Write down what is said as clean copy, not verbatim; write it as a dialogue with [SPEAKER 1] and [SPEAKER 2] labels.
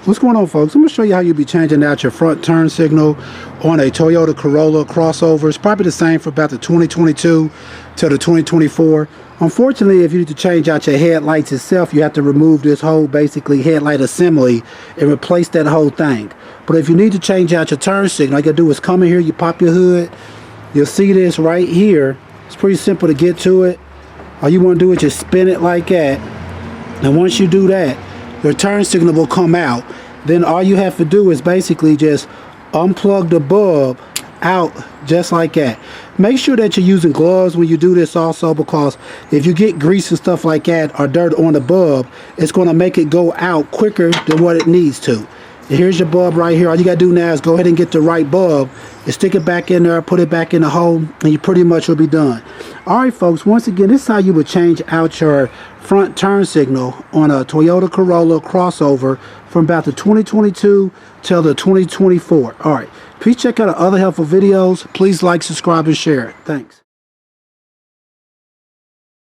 [SPEAKER 1] What's going on, folks? I'm going to show you how you'll be changing out your front turn signal on a Toyota Corolla crossover. It's probably the same for about the 2022 to the 2024. Unfortunately, if you need to change out your headlights itself, you have to remove this whole basically headlight assembly and replace that whole thing. But if you need to change out your turn signal, all you got to do is come in here, you pop your hood, you'll see this right here. It's pretty simple to get to it. All you want to do is just spin it like that. And once you do that, your turn signal will come out. Then all you have to do is basically just unplug the bulb out just like that. Make sure that you're using gloves when you do this also, because if you get grease and stuff like that or dirt on the bulb, it's going to make it go out quicker than what it needs to. And here's your bulb right here. All you got to do now is go ahead and get the right bulb and stick it back in there, put it back in the hole, and you pretty much will be done. Alright folks, once again, this is how you would change out your front turn signal on a Toyota Corolla crossover from about the 2022 till the 2024. Alright, please check out our other helpful videos. Please like, subscribe, and share. Thanks.